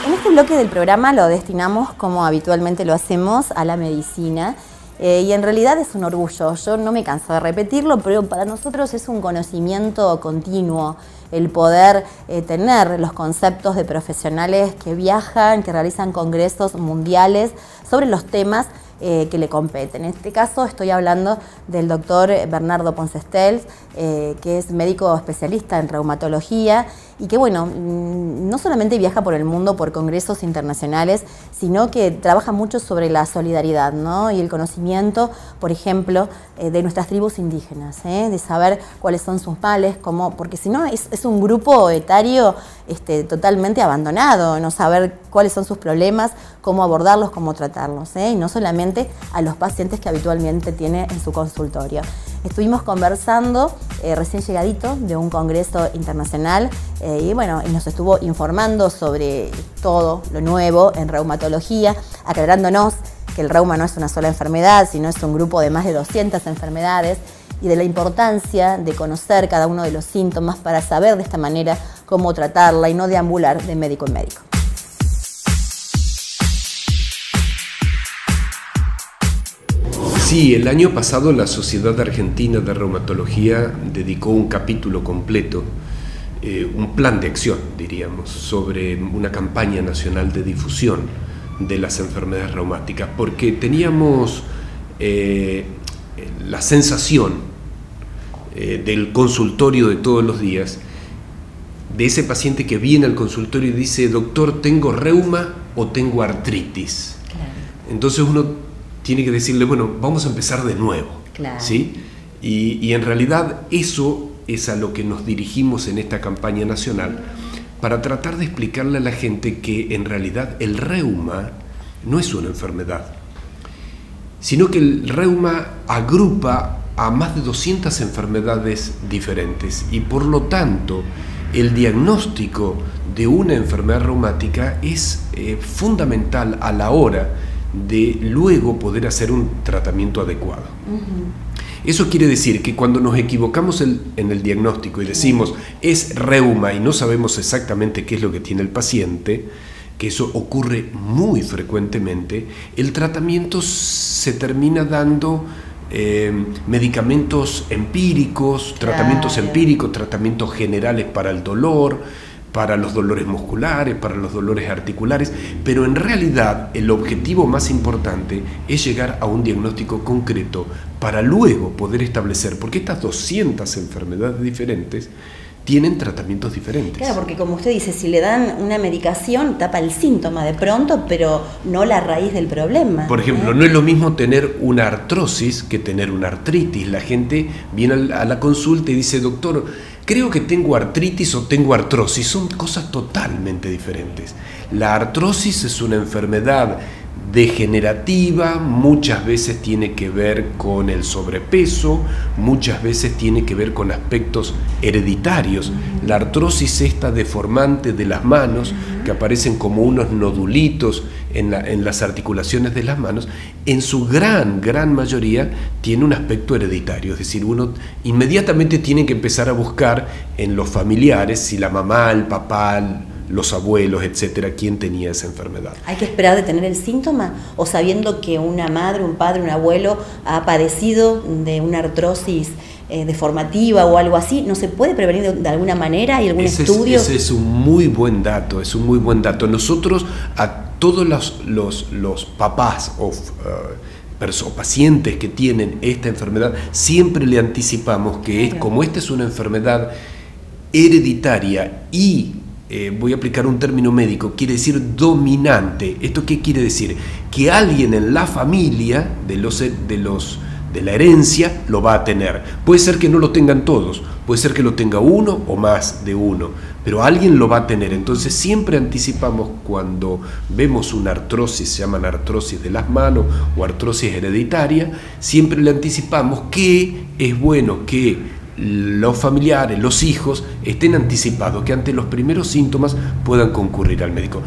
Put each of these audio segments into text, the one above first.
En este bloque del programa lo destinamos, como habitualmente lo hacemos, a la medicina. Y en realidad es un orgullo, yo no me canso de repetirlo, pero para nosotros es un conocimiento continuo el poder tener los conceptos de profesionales que viajan, que realizan congresos mundiales sobre los temas que le competen. En este caso estoy hablando del doctor Bernardo Poncestels, que es médico especialista en reumatología y que, bueno, no solamente viaja por el mundo por congresos internacionales, sino que trabaja mucho sobre la solidaridad, ¿no? Y el conocimiento, por ejemplo, de nuestras tribus indígenas, de saber cuáles son sus males, porque si no es un grupo etario totalmente abandonado, no saber cuáles son sus problemas, cómo abordarlos, cómo tratarlos, y no solamente a los pacientes que habitualmente tiene en su consultorio. Estuvimos conversando recién llegadito de un congreso internacional y nos estuvo informando sobre todo lo nuevo en reumatología, aclarándonos que el reuma no es una sola enfermedad, sino es un grupo de más de 200 enfermedades y de la importancia de conocer cada uno de los síntomas para saber de esta manera cómo tratarla y no deambular de médico en médico. Sí, el año pasado la Sociedad Argentina de Reumatología dedicó un capítulo completo, un plan de acción, diríamos, sobre una campaña nacional de difusión de las enfermedades reumáticas, porque teníamos la sensación del consultorio de todos los días, de ese paciente que viene al consultorio y dice: doctor, ¿tengo reuma o tengo artritis? Claro. Entonces uno tiene que decirle, bueno, vamos a empezar de nuevo, claro. ¿Sí? Y en realidad eso es a lo que nos dirigimos en esta campaña nacional, para tratar de explicarle a la gente que en realidad el reuma no es una enfermedad, sino que el reuma agrupa a más de 200 enfermedades diferentes y por lo tanto el diagnóstico de una enfermedad reumática es fundamental a la hora de luego poder hacer un tratamiento adecuado. Eso quiere decir que cuando nos equivocamos en el diagnóstico y decimos es reuma y no sabemos exactamente qué es lo que tiene el paciente, que eso ocurre muy frecuentemente, el tratamiento se termina dando medicamentos empíricos, tratamientos empíricos, tratamientos generales para el dolor, para los dolores musculares, para los dolores articulares, pero en realidad el objetivo más importante es llegar a un diagnóstico concreto para luego poder establecer, porque estas 200 enfermedades diferentes tienen tratamientos diferentes. Claro, porque como usted dice, si le dan una medicación, tapa el síntoma de pronto, pero no la raíz del problema. Por ejemplo, no es lo mismo tener una artrosis que tener una artritis. La gente viene a la consulta y dice: doctor, creo que tengo artritis o tengo artrosis. Son cosas totalmente diferentes. La artrosis es una enfermedad degenerativa, muchas veces tiene que ver con el sobrepeso, muchas veces tiene que ver con aspectos hereditarios. La artrosis, esta deformante de las manos, que aparecen como unos nodulitos en las articulaciones de las manos, en su gran mayoría tiene un aspecto hereditario, es decir, uno inmediatamente tiene que empezar a buscar en los familiares, si la mamá, el papá, los abuelos, etcétera, quién tenía esa enfermedad. ¿Hay que esperar de tener el síntoma o sabiendo que una madre, un padre, un abuelo ha padecido de una artrosis deformativa o algo así, no se puede prevenir de alguna manera? ¿Hay algún estudio? Ese es un muy buen dato, Nosotros a todos los papás o pacientes que tienen esta enfermedad, siempre le anticipamos que como esta es una enfermedad hereditaria y voy a aplicar un término médico, quiere decir dominante. ¿Esto qué quiere decir? Que alguien en la familia de la herencia lo va a tener. Puede ser que no lo tengan todos, puede ser que lo tenga uno o más de uno, pero alguien lo va a tener. Entonces siempre anticipamos cuando vemos una artrosis, se llaman artrosis de las manos o artrosis hereditaria, siempre le anticipamos que es bueno que los familiares, los hijos, estén anticipados, que ante los primeros síntomas puedan concurrir al médico.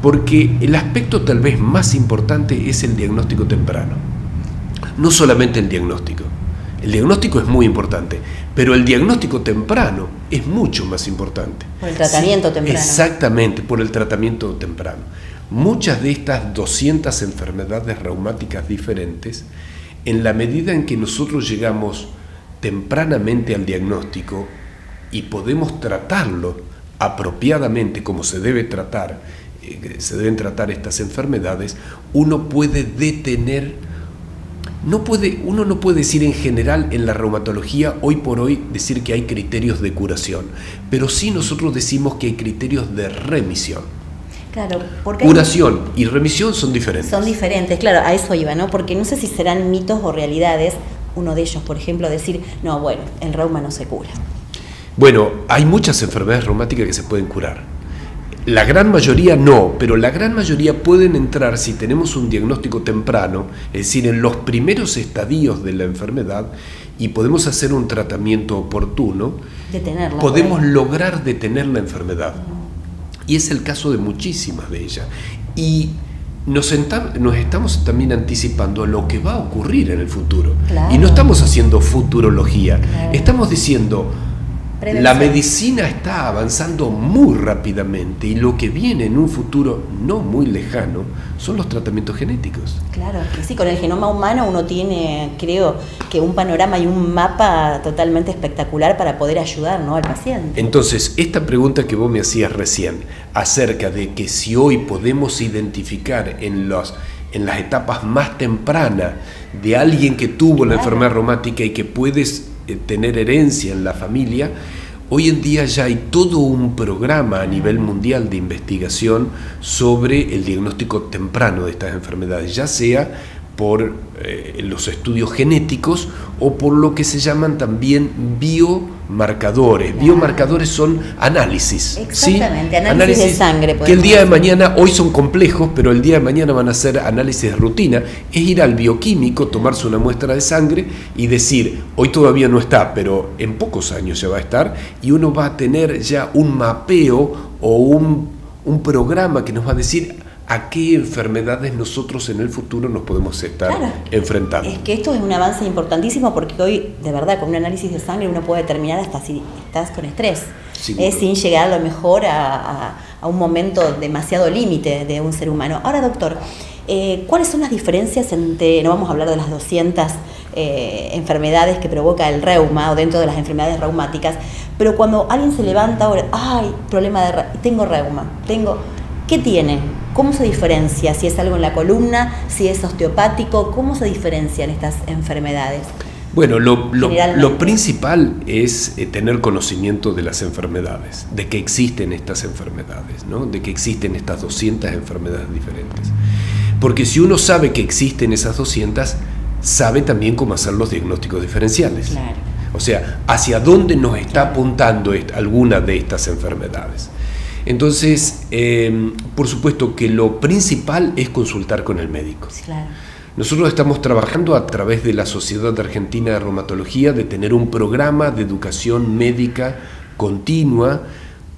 Porque el aspecto tal vez más importante es el diagnóstico temprano. No solamente el diagnóstico, El diagnóstico es muy importante, pero el diagnóstico temprano es mucho más importante. Por el tratamiento temprano. Exactamente, por el tratamiento temprano. Muchas de estas 200 enfermedades reumáticas diferentes, en la medida en que nosotros llegamos tempranamente al diagnóstico y podemos tratarlo apropiadamente como se deben tratar estas enfermedades, uno puede detener. Uno no puede decir en general en la reumatología, hoy por hoy, decir que hay criterios de curación, pero sí nosotros decimos que hay criterios de remisión. Claro, porque curación y remisión son diferentes. Son diferentes, claro, a eso iba, ¿no? Porque no sé si serán mitos o realidades, uno de ellos, por ejemplo, decir, no, bueno, el reuma no se cura. Bueno, hay muchas enfermedades reumáticas que se pueden curar. La gran mayoría no, pero la gran mayoría pueden entrar si tenemos un diagnóstico temprano, es decir, en los primeros estadios de la enfermedad, y podemos hacer un tratamiento oportuno, podemos lograr detener la enfermedad. Y es el caso de muchísimas de ellas. Y nos estamos también anticipando a lo que va a ocurrir en el futuro. Claro. Y no estamos haciendo futurología, claro. Estamos diciendo... La medicina está avanzando muy rápidamente y lo que viene en un futuro no muy lejano son los tratamientos genéticos. Claro, que sí, con el genoma humano uno tiene, creo, que un panorama y un mapa totalmente espectacular para poder ayudar, ¿no?, al paciente. Entonces, esta pregunta que vos me hacías recién, acerca de que si hoy podemos identificar en las etapas más tempranas de alguien que tuvo la enfermedad reumática y que puedes tener herencia en la familia, hoy en día ya hay todo un programa a nivel mundial de investigación sobre el diagnóstico temprano de estas enfermedades, ya sea por los estudios genéticos o por lo que se llaman también biomarcadores. Claro. Biomarcadores son análisis. Exactamente, ¿sí? Análisis de sangre. Que el día de mañana, hoy son complejos, pero el día de mañana van a ser análisis de rutina. Es ir al bioquímico, tomarse una muestra de sangre y decir, hoy todavía no está, pero en pocos años ya va a estar, y uno va a tener ya un mapeo o un programa que nos va a decir a qué enfermedades nosotros en el futuro nos podemos estar enfrentando. Es que esto es un avance importantísimo porque hoy, de verdad, con un análisis de sangre uno puede determinar hasta si estás con estrés, sin llegar a lo mejor a un momento demasiado límite de un ser humano. Ahora, doctor, ¿cuáles son las diferencias entre, no vamos a hablar de las 200 enfermedades que provoca el reuma o dentro de las enfermedades reumáticas, pero cuando alguien se levanta ahora, tengo reuma, ¿qué tiene? ¿Cómo se diferencia? Si es algo en la columna, si es osteopático, ¿cómo se diferencian estas enfermedades? Bueno, lo principal es tener conocimiento de las enfermedades, de que existen estas enfermedades, ¿no? De que existen estas 200 enfermedades diferentes. Porque si uno sabe que existen esas 200, sabe también cómo hacer los diagnósticos diferenciales. Claro. O sea, hacia dónde nos está apuntando alguna de estas enfermedades. Entonces, por supuesto que lo principal es consultar con el médico. Claro. Nosotros estamos trabajando a través de la Sociedad Argentina de Reumatología de tener un programa de educación médica continua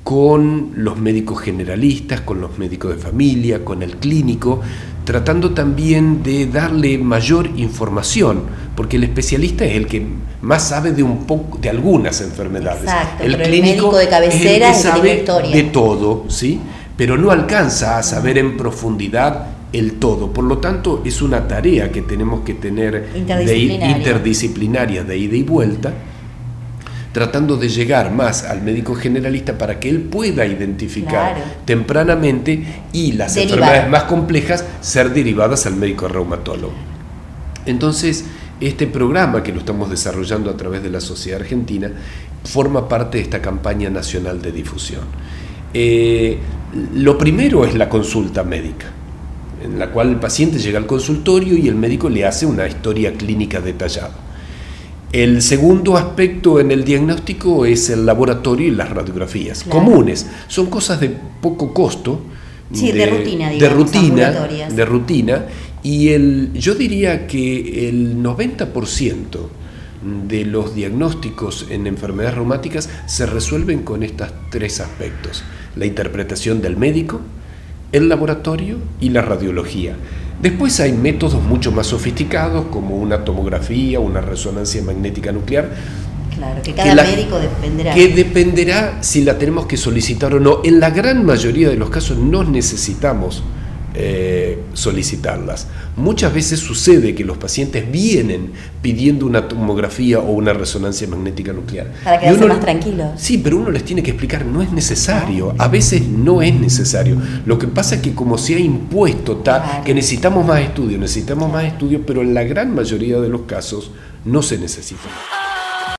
con los médicos generalistas, con los médicos de familia, con el clínico, tratando también de darle mayor información, porque el especialista es el que más sabe de algunas enfermedades. Exacto, el clínico, el médico de cabecera es el que sabe de todo, ¿sí? Pero no alcanza a saber en profundidad el todo. Por lo tanto, es una tarea que tenemos que tener interdisciplinaria de ida y vuelta, tratando de llegar más al médico generalista para que él pueda identificar tempranamente y las enfermedades más complejas ser derivadas al médico reumatólogo. Entonces, este programa que lo estamos desarrollando a través de la Sociedad Argentina forma parte de esta campaña nacional de difusión. Lo primero es la consulta médica, en la cual el paciente llega al consultorio y el médico le hace una historia clínica detallada. El segundo aspecto en el diagnóstico es el laboratorio y las radiografías comunes. Son cosas de poco costo, de rutina, digamos, de rutina, y yo diría que el 90% de los diagnósticos en enfermedades reumáticas se resuelven con estos tres aspectos: la interpretación del médico, el laboratorio y la radiología. Después hay métodos mucho más sofisticados como una tomografía, una resonancia magnética nuclear. Claro, que cada médico dependerá. Que dependerá si la tenemos que solicitar o no. En la gran mayoría de los casos no necesitamos solicitarlas. Muchas veces sucede que los pacientes vienen pidiendo una tomografía o una resonancia magnética nuclear. Para quedarse más tranquilos. Sí, pero uno les tiene que explicar, no es necesario. A veces no es necesario. Lo que pasa es que como se ha impuesto que necesitamos más estudios, pero en la gran mayoría de los casos no se necesita.